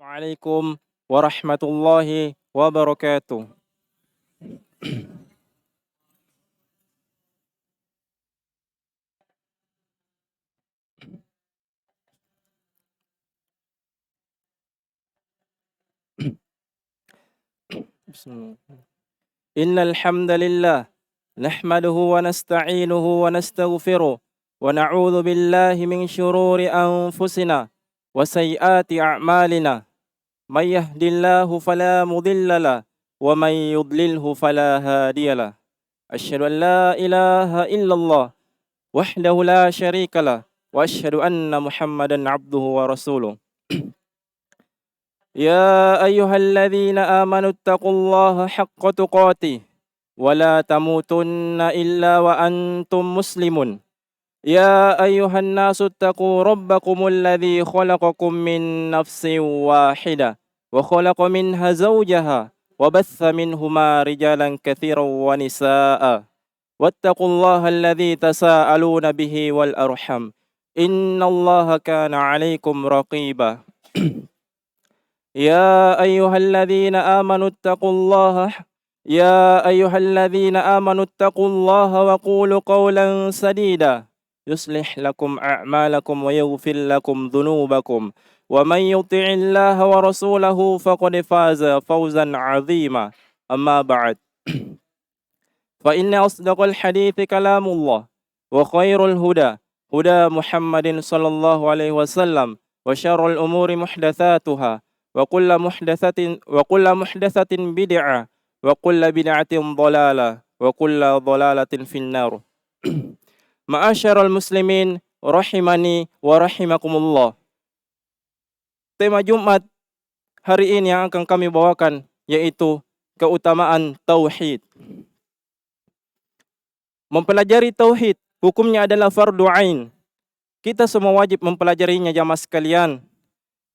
Waalaikum warahmatullahi wabarakatuh. Bismillah. Innal hamdalillah nahmaduhu wa nasta'inuhu wa nastaghfiruh wa na'udzu billahi min shururi anfusina wa sayyiati a'malina. May yahdihillahu fala mudilla lah wa may yudlilhu fala hadiyalah. Asyhadu an la ilaha illallah wahdahu la syarikalah wa asyhadu anna Muhammadan abduhu wa rasuluh. يا أيها الذين آمنوا اتقوا الله حق تقاته ولا تموتن إلا وأنتم مسلمون. يا أيها الناس اتقوا ربكم الذي خلقكم من نفس واحدة وخلق منها زوجها وبث منهما رجالا كثيرا ونساء واتقوا الله الذي تساءلون به والأرحم إن الله كان عليكم رقيبا. يا أيها الذين آمنوا اتقوا الله وقولوا قولا سديدا يصلح لكم أعمالكم ويغفر لكم ذنوبكم ومن يطع الله ورسوله فقد فاز فوزا عظيما. أما بعد فإن أصدق الحديث كلام الله وخير الهدى هدى محمد صلى الله عليه وسلم وشر الأمور محدثاتها وكل محدثة بدعة وكل بدعة ضلالة وكل ضلالة في النار. Ma'asyiral muslimin rahimani wa rahimakumullah. Tema Jumat hari ini yang akan kami bawakan yaitu keutamaan tauhid. Mempelajari tauhid hukumnya adalah fardu ain. Kita semua wajib mempelajarinya jamaah sekalian.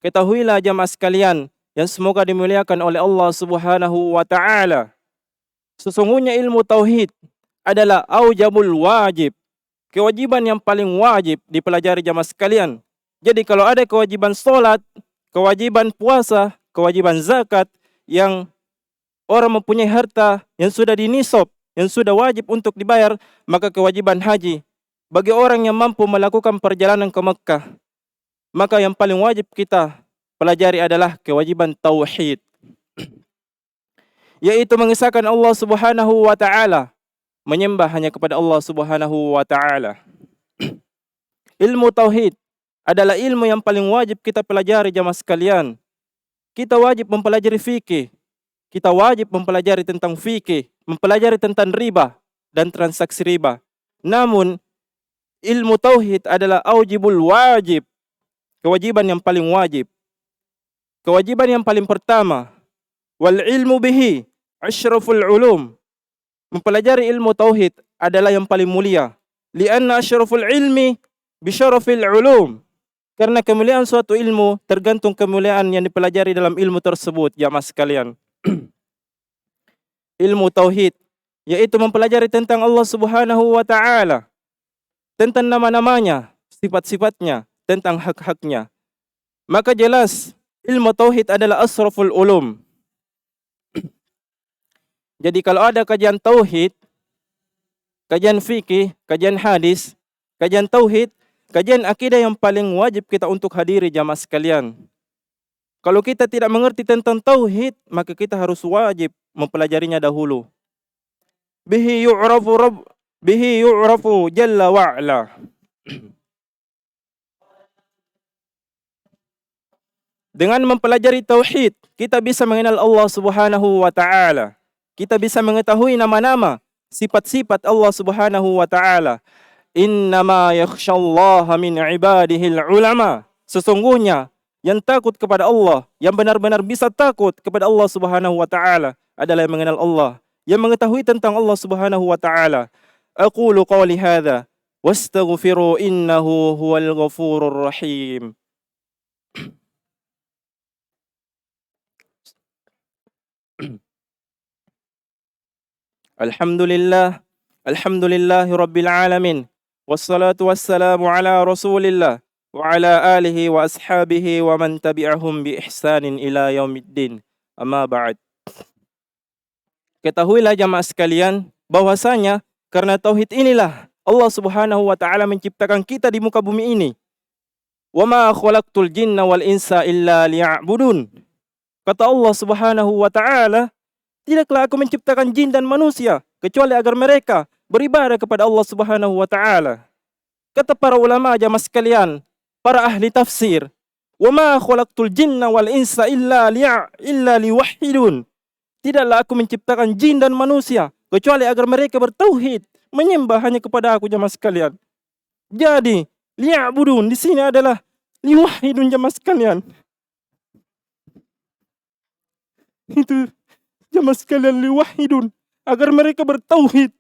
Ketahuilah jamaah sekalian yang semoga dimuliakan oleh Allah Subhanahu wa taala. Sesungguhnya ilmu tauhid adalah aujabul wajib. Kewajiban yang paling wajib dipelajari jamaah sekalian. Jadi kalau ada kewajiban salat, kewajiban puasa, kewajiban zakat yang orang mempunyai harta yang sudah dinisab, yang sudah wajib untuk dibayar, maka kewajiban haji bagi orang yang mampu melakukan perjalanan ke Mekah, maka yang paling wajib kita pelajari adalah kewajiban tauhid, yaitu mengesahkan Allah Subhanahu wa taala, menyembah hanya kepada Allah Subhanahu wa taala. Ilmu tauhid adalah ilmu yang paling wajib kita pelajari jamaah sekalian. Kita wajib mempelajari fikih, kita wajib mempelajari tentang fikih, mempelajari tentang riba dan transaksi riba. Namun ilmu tauhid adalah aujibul wajib, kewajiban yang paling wajib. Kewajiban yang paling pertama, wal ilmu bihi asyraful ulum. Mempelajari ilmu tauhid adalah yang paling mulia. Lianna asyraful ilmi bisyarafil ulum. Karena kemuliaan suatu ilmu tergantung kemuliaan yang dipelajari dalam ilmu tersebut, jamaah sekalian. Ilmu tauhid yaitu mempelajari tentang Allah Subhanahu wa taala, tentang nama-namanya, sifat-sifatnya, tentang hak-haknya. Maka jelas ilmu tauhid adalah asraful ulum. Jadi kalau ada kajian tauhid, kajian fikih, kajian hadis, kajian tauhid, kajian akidah yang paling wajib kita untuk hadiri jamaah sekalian. Kalau kita tidak mengerti tentang tauhid, maka kita harus wajib mempelajarinya dahulu. Bihi yu'rafu jalla wa'ala. Dengan mempelajari tauhid, kita bisa mengenal Allah Subhanahu wa taala. Kita bisa mengetahui nama-nama, sifat-sifat Allah Subhanahu wa taala. Innama yakhsyallaha min ibadihil ulama. Sesungguhnya yang takut kepada Allah, yang benar-benar bisa takut kepada Allah Subhanahu wa taala adalah yang mengenal Allah, yang mengetahui tentang Allah Subhanahu wa taala. Aqulu qawli hadza wastaghfiru innahu huwal ghafurur rahim. Alhamdulillahi rabbil alamin. Wassalatu wassalamu ala rasulillah wa ala alihi wa ashabihi wa man tabi'ahum bi ihsanin ila yaumiddin. Amma ba'd. Ketahuilah jamaah sekalian bahwasanya karena tauhid inilah Allah Subhanahu wa taala menciptakan kita di muka bumi ini. Wa ma khalaqtul jinna wal insa illa liya'budun. Kata Allah Subhanahu wa taala, tidaklah aku menciptakan jin dan manusia kecuali agar mereka beribadah kepada Allah Subhanahu wa taala. Kata para ulama jamaah sekalian, para ahli tafsir, wa ma khalaqtul jinna wal insa illa liwahhidun. Tidaklah aku menciptakan jin dan manusia kecuali agar mereka bertauhid, menyembah hanya kepada aku jamaah sekalian. Jadi, liya'budun di sini adalah liwahhidun jamaah sekalian. Itu jamaah sekalian, liwahhidun, agar mereka bertauhid,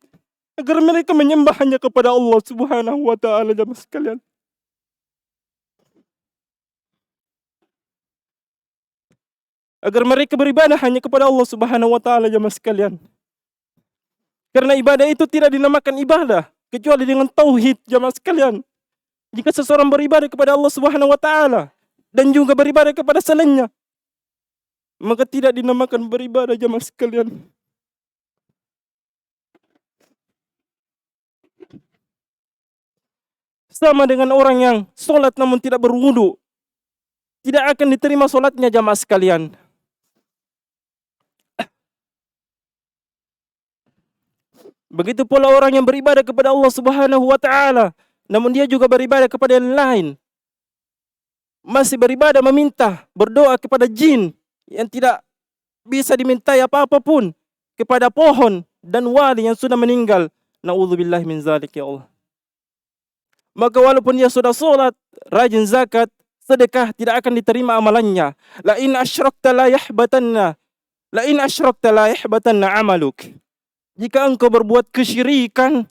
agar mereka menyembah hanya kepada Allah Subhanahu wa taala jamaah sekalian. Agar mereka beribadah hanya kepada Allah Subhanahu wa taala jamaah sekalian. Karena ibadah itu tidak dinamakan ibadah kecuali dengan tauhid jamaah sekalian. Jika seseorang beribadah kepada Allah Subhanahu wa taala dan juga beribadah kepada selainnya, maka tidak dinamakan beribadah jamaah sekalian. Sama dengan orang yang sholat namun tidak berwudu, tidak akan diterima sholatnya jamaah sekalian. Begitu pula orang yang beribadah kepada Allah Subhanahu wa taala, namun dia juga beribadah kepada yang lain. Masih beribadah meminta, berdoa kepada jin yang tidak bisa dimintai apa-apa pun, kepada pohon dan wali yang sudah meninggal. Na'udzubillah min zalik ya Allah. Maka walaupun dia sudah sholat, rajin zakat, sedekah, tidak akan diterima amalannya. La in asyrakta la yahbatanna amaluk. Jika engkau berbuat kesyirikan,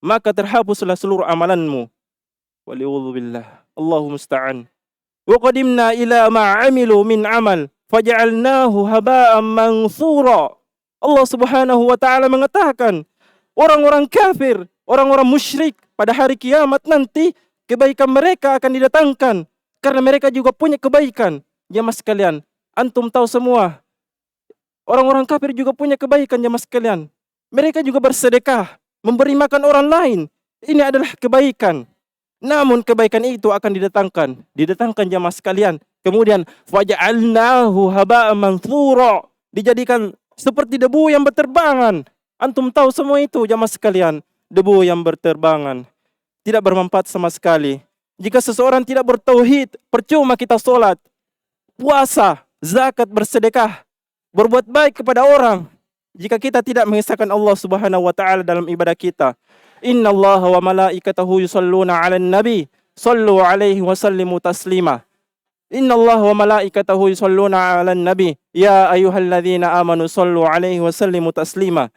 maka terhapuslah seluruh amalanmu. Waliyadzubillah. Allahu musta'an. Wa qadimna ila ma 'amilu min amal faj'alnahu haba'an manthura. Allah Subhanahu wa taala mengatakan, orang-orang kafir, orang-orang musyrik pada hari kiamat nanti kebaikan mereka akan didatangkan karena mereka juga punya kebaikan. Jamaah sekalian, antum tahu semua, orang-orang kafir juga punya kebaikan jamaah sekalian. Mereka juga bersedekah, memberi makan orang lain. Ini adalah kebaikan. Namun kebaikan itu akan didatangkan jamaah sekalian. Kemudian faja'alnahu haba'an manthura, dijadikan seperti debu yang berterbangan. Antum tahu semua itu jamaah sekalian, debu yang berterbangan, tidak bermanfaat sama sekali. Jika seseorang tidak bertauhid, percuma kita sholat, puasa, zakat, bersedekah, berbuat baik kepada orang, jika kita tidak mengesahkan Allah Subhanahu wa taala dalam ibadah kita. Innallaha wa malaikatahu yusholluna 'alan nabi, shallu 'alaihi wa sallimu taslima. Innallaha wa malaikatahu yusholluna 'alan nabi, ya ayyuhalladzina amanu shallu 'alaihi wa sallimu taslima.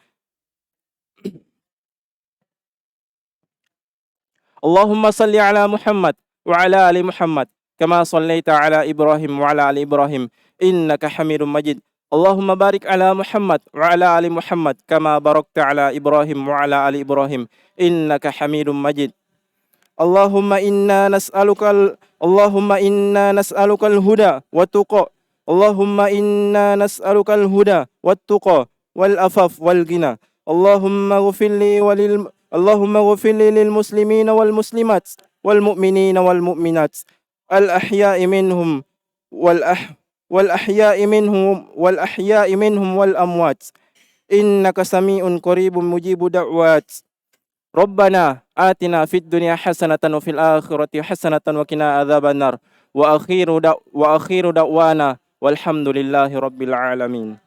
Allahumma salli 'ala Muhammad wa 'ala ali Muhammad kama shallaita 'ala Ibrahim wa 'ala ali Ibrahim innaka Hamidum Majid. Allahumma barik ala Muhammad wa ala ali Muhammad kama barakta ala Ibrahim wa ala ali Ibrahim innaka Hamidum Majid. Allahumma inna nas'aluka al-huda wa tuqa. Allahumma inna nas'aluka al-huda wa tuqa wal afaf wal ghina. Allahumma ghfir li lil muslimina wal muslimat wal mu'minina wal mu'minat al ahya'i minhum wal ahya'i minhum wal amwat innaka sami'un qaribun mujibud da'wat. Rabbana atina fid dunya hasanatan wa fil akhirati hasanatan wa qina adzabannar. Wa akhiru da'wana walhamdulillahi rabbil alamin.